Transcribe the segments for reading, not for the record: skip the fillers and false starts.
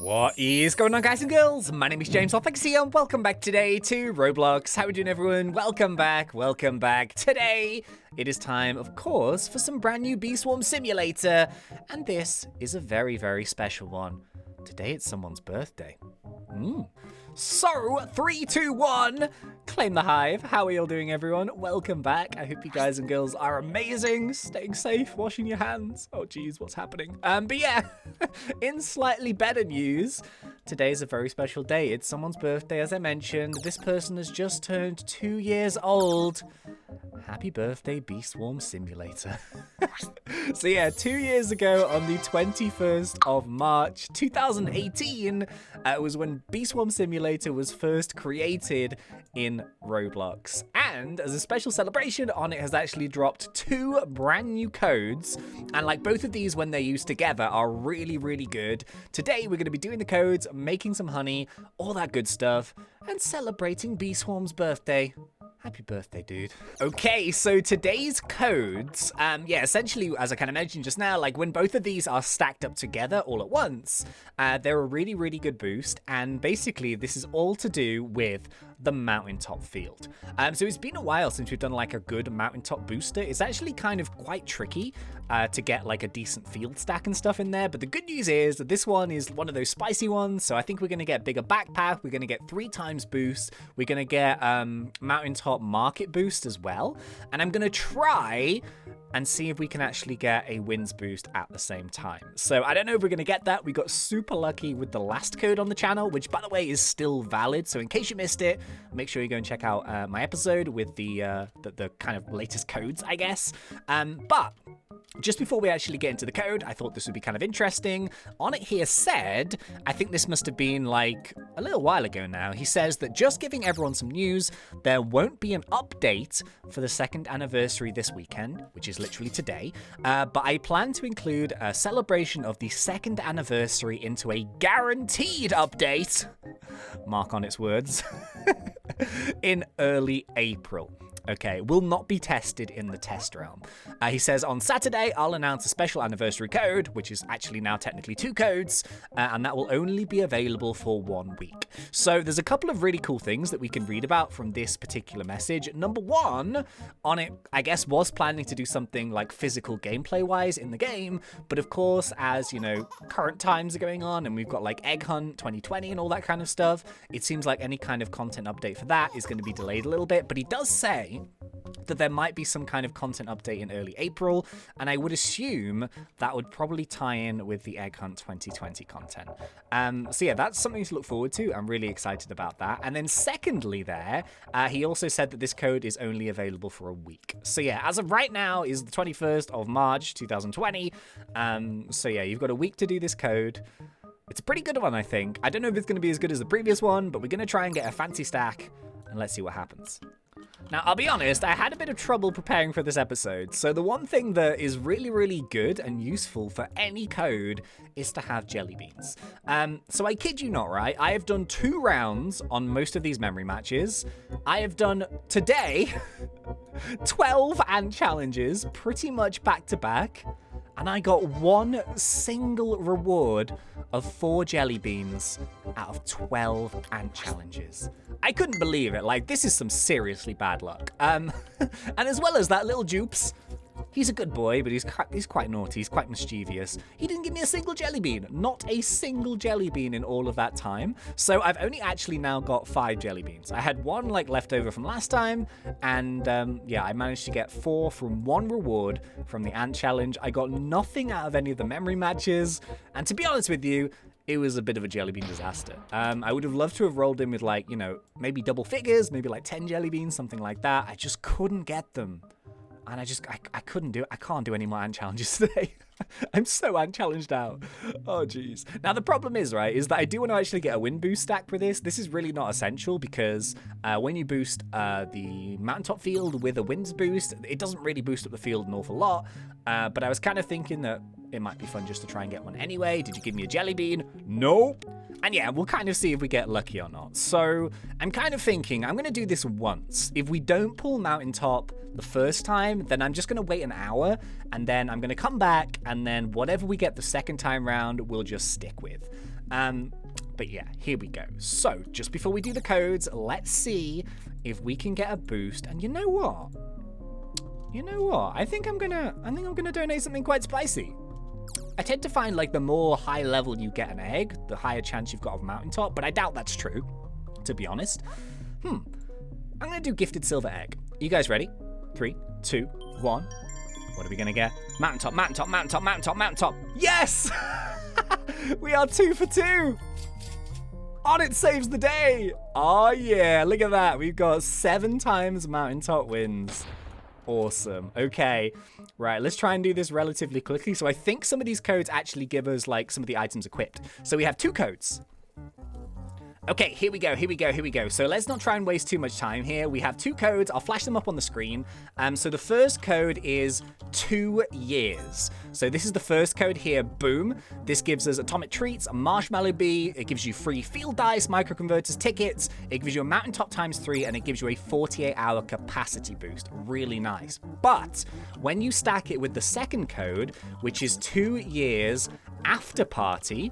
What is going on, guys and girls? My name is James ThnxCya and welcome back today to Roblox. How are we doing, everyone? Welcome back, welcome back. Today, it is time, of course, for some brand new Bee Swarm Simulator. And this is a very, very special one. Today, it's someone's birthday. So, 3, 2, 1, claim the hive. How are you all doing, everyone? Welcome back. I hope you guys and girls are amazing, staying safe, washing your hands. Oh, geez, what's happening? But yeah, in slightly better news, today is a very special day. It's someone's birthday, as I mentioned. This person has just turned 2 years old. Happy birthday, Bee Swarm Simulator. So yeah, 2 years ago on the 21st of March 2018 was when Bee Swarm Simulator was first created in Roblox. And as a special celebration, On It has actually dropped 2 brand new codes. And like both of these, when they're used together, are really, really good. Today, we're going to be doing the codes, making some honey, all that good stuff, and celebrating Bee Swarm's birthday. Happy birthday, dude. Okay, so today's codes, yeah, essentially, as I kind of mentioned just now, like when both of these are stacked up together all at once, they're a really, really good boost. And basically, this is all to do with the mountaintop field. So it's been a while since we've done like a good mountaintop booster. It's actually kind of quite tricky to get like a decent field stack and stuff in there. But the good news is that this one is one of those spicy ones. So I think we're going to get bigger backpack. We're going to get 3 times boost. We're going to get mountaintop market boost as well. And I'm going to try and see if we can actually get a wins boost at the same time. So I don't know if we're going to get that. We got super lucky with the last code on the channel, which by the way is still valid. So in case you missed it, make sure you go and check out my episode with the kind of latest codes, I guess. But just before we actually get into the code, I thought this would be kind of interesting. On It here said, I think this must have been like a little while ago now, he says that just giving everyone some news, there won't be an update for the 2nd anniversary this weekend, which is literally today, but I plan to include a celebration of the 2nd anniversary into a guaranteed update, mark on its words, in early April. Okay, will not be tested in the test realm. He says, on Saturday, I'll announce a special anniversary code, which is actually now technically 2 codes, and that will only be available for 1 week. So there's a couple of really cool things that we can read about from this particular message. Number 1, On It, I guess, was planning to do something like physical gameplay-wise in the game, but of course, as, you know, current times are going on, and we've got like Egg Hunt 2020 and all that kind of stuff, it seems like any kind of content update for that is going to be delayed a little bit, but he does say that there might be some kind of content update in early April, and I would assume that would probably tie in with the Egg Hunt 2020 content. So yeah, that's something to look forward to. I'm really excited about that. And then secondly there, he also said that this code is only available for a week. So yeah, as of right now is the 21st of March 2020. So yeah, you've got a week to do this code. It's a pretty good one, I think. I don't know if it's going to be as good as the previous one, but we're going to try and get a fancy stack, and let's see what happens. Now, I'll be honest, I had a bit of trouble preparing for this episode, so the one thing that is really, really good and useful for any code is to have jelly beans. So I kid you not, right? I have done 2 rounds on most of these memory matches. I have done, today, 12 ant challenges, pretty much back to back, and I got 1 single reward of 4 jelly beans out of 12 ant challenges. I couldn't believe it. Like, this is some seriously bad luck. And as well as that, little Jupes, he's a good boy, but he's quite naughty. He's quite mischievous. He didn't give me a single jelly bean. Not a single jelly bean in all of that time. So I've only actually now got 5 jelly beans. I had 1 like left over from last time, and yeah, I managed to get 4 from 1 reward from the ant challenge. I got nothing out of any of the memory matches, and to be honest with you, it was a bit of a jelly bean disaster. I would have loved to have rolled in with like, you know, maybe double figures, maybe like 10 jelly beans, something like that. I just couldn't get them. And I couldn't do it. I can't do any more ant challenges today. I'm so ant challenged out. Oh, jeez. Now, the problem is, right, is that I do want to actually get a win boost stack for this. This is really not essential because when you boost the mountaintop field with a wins boost, it doesn't really boost up the field an awful lot. But I was kind of thinking that it might be fun just to try and get one anyway. Did you give me a jelly bean? Nope. And yeah, we'll kind of see if we get lucky or not. So I'm kind of thinking I'm going to do this once. If we don't pull mountaintop the first time, then I'm just going to wait an hour, and then I'm going to come back, and then whatever we get the second time round, we'll just stick with. But yeah, here we go. So just before we do the codes, let's see if we can get a boost. And you know what? I think I'm gonna donate something quite spicy. I tend to find like the more high level you get an egg, the higher chance you've got of mountaintop, but I doubt that's true, to be honest. I'm gonna do gifted silver egg. Are you guys ready? 3, 2, 1. What are we gonna get? Mountaintop, mountaintop, mountaintop, mountaintop, mountaintop. Yes! We are 2 for 2. On it saves the day. Oh yeah, look at that. We've got 7 times mountaintop wins. Awesome. Okay. Right, let's try and do this relatively quickly. So I think some of these codes actually give us like some of the items equipped. So we have 2 codes. Okay, here we go. So let's not try and waste too much time here. We have 2 codes. I'll flash them up on the screen. So the first code is 2 years. So this is the first code here. Boom. This gives us atomic treats, a marshmallow bee. It gives you free field dice, microconverters, tickets. It gives you a mountaintop ×3, and it gives you a 48-hour capacity boost. Really nice. But when you stack it with the second code, which is 2 years after party.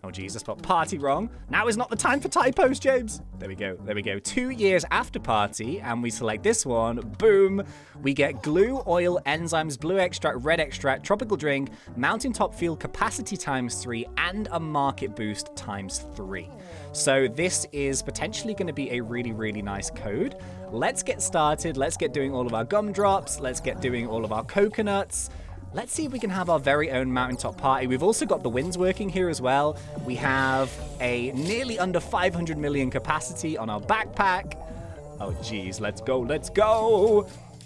Oh, geez, I spelled party wrong. Now is not the time for typos, James. There we go. 2 years after party, and we select this one. Boom. We get glue, oil, enzymes, blue extract, red extract, tropical drink, mountaintop field capacity ×3, and a market boost ×3. So this is potentially going to be a really, really nice code. Let's get started. Let's get doing all of our gumdrops. Let's get doing all of our coconuts. Let's see if we can have our very own mountaintop party. We've also got the winds working here as well. We have a nearly under 500 million capacity on our backpack. Oh, geez. Let's go.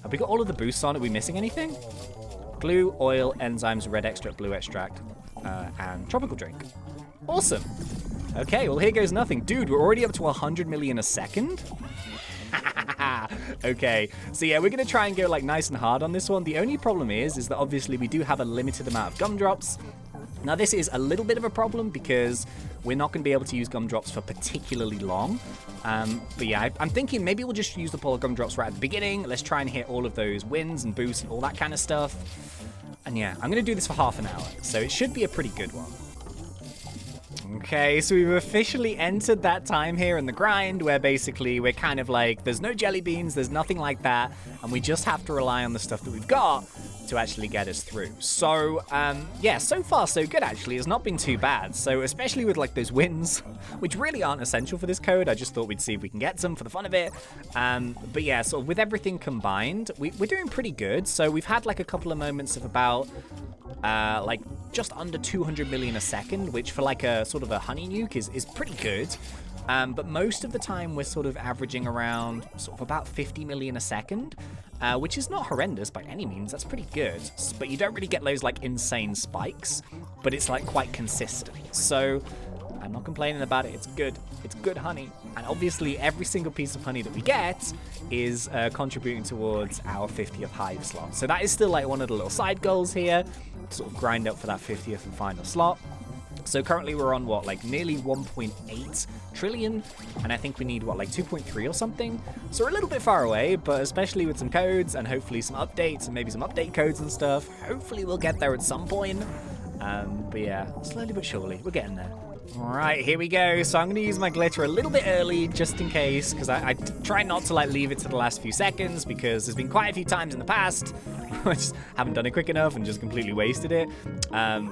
Have we got all of the boosts on? Are we missing anything? Glue, oil, enzymes, red extract, blue extract, and tropical drink. Awesome. Okay, well, here goes nothing. Dude, we're already up to 100 million a second. Okay, so yeah, we're going to try and go like nice and hard on this one. The only problem is that obviously we do have a limited amount of gumdrops. Now this is a little bit of a problem because we're not going to be able to use gumdrops for particularly long. But yeah, I'm thinking maybe we'll just use the polar gumdrops right at the beginning. Let's try and hit all of those wins and boosts and all that kind of stuff. And yeah, I'm going to do this for half an hour, so it should be a pretty good one. Okay, so we've officially entered that time here in the grind where basically we're kind of like, there's no jelly beans, there's nothing like that, and we just have to rely on the stuff that we've got to actually get us through. So, yeah, so far so good actually. It's not been too bad. So, especially with like those wins, which really aren't essential for this code. I just thought we'd see if we can get some for the fun of it. But yeah, so with everything combined, we're doing pretty good. So we've had like a couple of moments of about like just under 200 million a second, which for like a sort of a honey nuke is pretty good. But most of the time we're sort of averaging around sort of about 50 million a second, which is not horrendous by any means. That's pretty good. But you don't really get those like insane spikes, but it's like quite consistent. So I'm not complaining about it. It's good. It's good honey. And obviously every single piece of honey that we get is contributing towards our 50th hive slot. So that is still like one of the little side goals here, to sort of grind up for that 50th and final slot. So currently we're on what, like nearly 1.8 trillion, and I think we need what, like 2.3 or something. So we're a little bit far away, but especially with some codes and hopefully some updates and maybe some update codes and stuff, hopefully we'll get there at some point. But yeah, slowly but surely, we're getting there. Right, here we go. So I'm going to use my glitter a little bit early just in case, because I try not to like leave it to the last few seconds, because there's been quite a few times in the past I just haven't done it quick enough and just completely wasted it.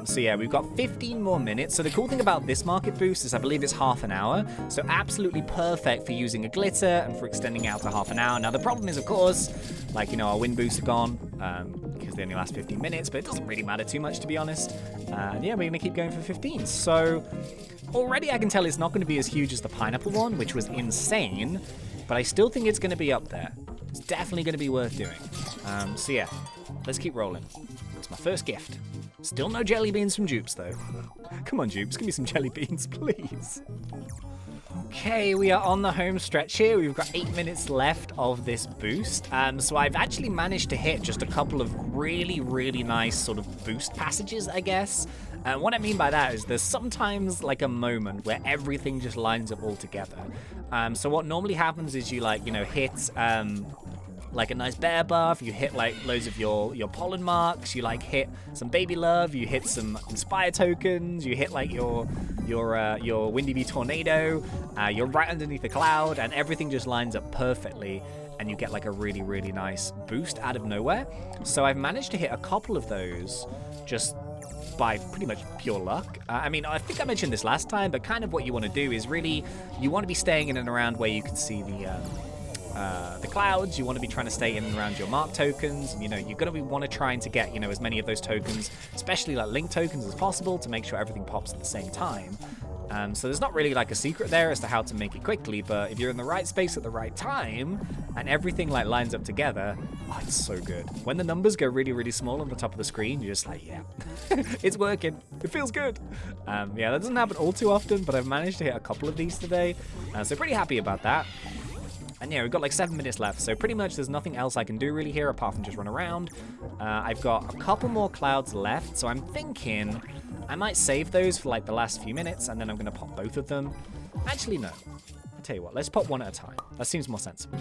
So yeah, we've got 15 more minutes. So the cool thing about this market boost is I believe it's half an hour. So absolutely perfect for using a glitter and for extending out to half an hour. Now the problem is, of course, like, you know, our wind boosts are gone because they only last 15 minutes, but it doesn't really matter too much, to be honest. And yeah, we're going to keep going for 15. So already I can tell it's not going to be as huge as the pineapple one, which was insane, but I still think it's going to be up there. It's definitely going to be worth doing. So yeah, let's keep rolling. It's my first gift. Still no jelly beans from Jupes, though. Come on, Jupes, give me some jelly beans, please. Okay, we are on the home stretch here. We've got 8 minutes left of this boost. So I've actually managed to hit just a couple of really, really nice sort of boost passages, I guess. And what I mean by that is there's sometimes like a moment where everything just lines up all together. So what normally happens is you like, you know, hit like a nice bear buff, you hit like loads of your pollen marks, you like hit some baby love, you hit some inspire tokens, you hit like your Windy Bee tornado, you're right underneath the cloud, and everything just lines up perfectly, and you get like a really, really nice boost out of nowhere. So I've managed to hit a couple of those just by pretty much pure luck. I mean, I think I mentioned this last time, but kind of what you want to do is really, you want to be staying in and around where you can see the clouds. You want to be trying to stay in and around your mark tokens. And, you know, you're going to want to trying to get, you know, as many of those tokens, especially like link tokens as possible, to make sure everything pops at the same time. So there's not really like a secret there as to how to make it quickly, but if you're in the right space at the right time and everything like lines up together, oh, it's so good. When the numbers go really, really small on the top of the screen, you're just like, yeah, it's working. It feels good. Yeah, that doesn't happen all too often, but I've managed to hit a couple of these today. So pretty happy about that. And yeah, we've got like 7 minutes left, so pretty much there's nothing else I can do really here apart from just run around. I've got a couple more clouds left, so I'm thinking I might save those for like the last few minutes, and then I'm going to pop both of them. Actually, no. I'll tell you what, let's pop one at a time. That seems more sensible.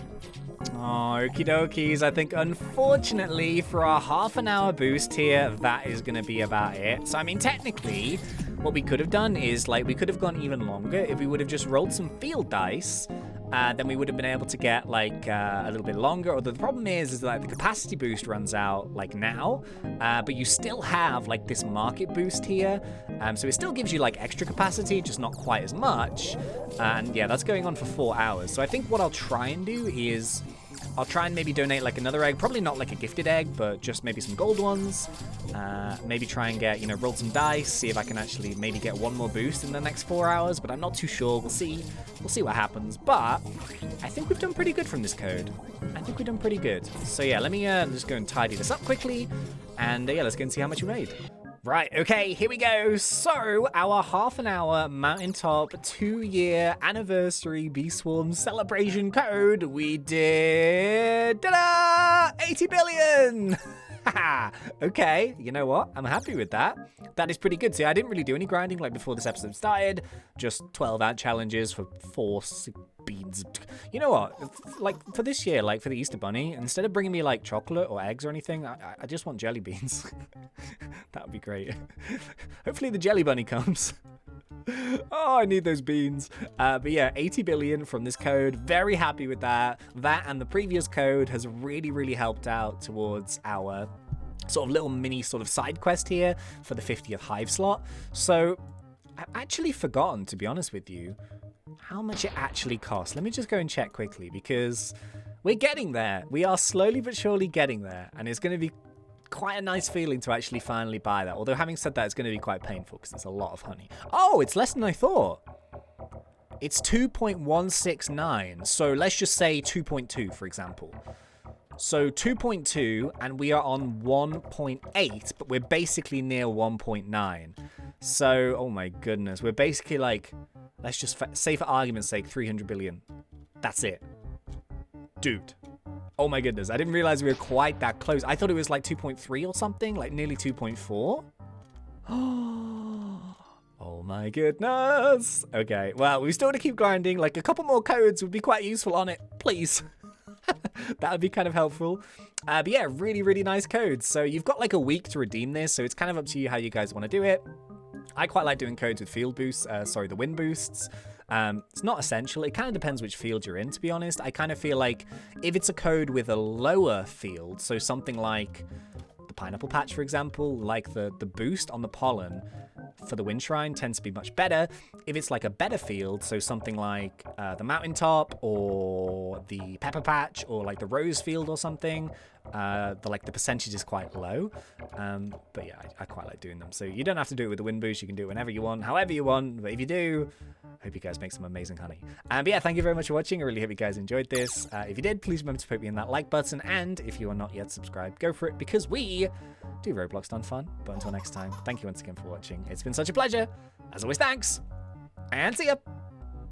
Oh, okie dokies. I think, unfortunately, for our half-an-hour boost here, that is going to be about it. So, I mean, technically, what we could have done is, like, we could have gone even longer if we would have just rolled some field dice. Then we would have been able to get like a little bit longer. Although the problem is that the capacity boost runs out like now, but you still have like this market boost here. So it still gives you like extra capacity, just not quite as much. And yeah, that's going on for 4 hours. So I think what I'll try and do is I'll try and maybe donate like another egg, probably not like a gifted egg, but just maybe some gold ones. Maybe try and get, you know, roll some dice, see if I can actually maybe get one more boost in the next 4 hours, but I'm not too sure. We'll see. We'll see what happens. But I think we've done pretty good from this code. I think we've done pretty good. So yeah, let me just go and tidy this up quickly. And yeah, let's go and see how much we made. Right, okay, here we go. So, our half-an-hour mountaintop 2-year anniversary Bee Swarm celebration code, we did, ta-da! 80 billion! Okay, you know what? I'm happy with that. That is pretty good. See, I didn't really do any grinding like before this episode started. Just 12 ant challenges for 4 beans. You know what? Like, for this year, like for the Easter Bunny, instead of bringing me like chocolate or eggs or anything, I just want jelly beans. That would be great. Hopefully the jelly bunny comes. Oh, I need those beans. But yeah, 80 billion from this code. Very happy with that. That and the previous code has really, really helped out towards our sort of little mini sort of side quest here for the 50th hive slot. So I've actually forgotten, to be honest with you, how much it actually costs. Let me just go and check quickly, because we're getting there. We are slowly but surely getting there, and it's going to be quite a nice feeling to actually finally buy that. Although having said that, it's going to be quite painful because it's a lot of honey. Oh, it's less than I thought. It's 2.169. So let's just say 2.2, for example. So 2.2, and we are on 1.8, but we're basically near 1.9. So, oh my goodness, we're basically like, let's just say for argument's sake, 300 billion. That's it. Dude. Oh my goodness, I didn't realize we were quite that close. I thought it was like 2.3 or something, like nearly 2.4. Oh my goodness. Okay, well, we still got to keep grinding. Like a couple more codes would be quite useful on it, please. That would be kind of helpful. But yeah, really, really nice codes. So you've got like a week to redeem this, so it's kind of up to you how you guys want to do it. I quite like doing codes with field boosts, the wind boosts. It's not essential. It kind of depends which field you're in, to be honest. I kind of feel like if it's a code with a lower field, so something like the pineapple patch, for example, like the boost on the pollen for the wind shrine tends to be much better. If it's like a better field, so something like the mountaintop or the pepper patch or like the rose field or something, the percentage is quite low. But yeah, I quite like doing them. So you don't have to do it with the wind boost. You can do it whenever you want, however you want. But if you do, hope you guys make some amazing honey. But yeah, thank you very much for watching. I really hope you guys enjoyed this. If you did, please remember to put me in that like button. And if you are not yet subscribed, go for it, because we do Roblox done fun. But until next time, thank you once again for watching. It's been such a pleasure. As always, thanks, and see ya.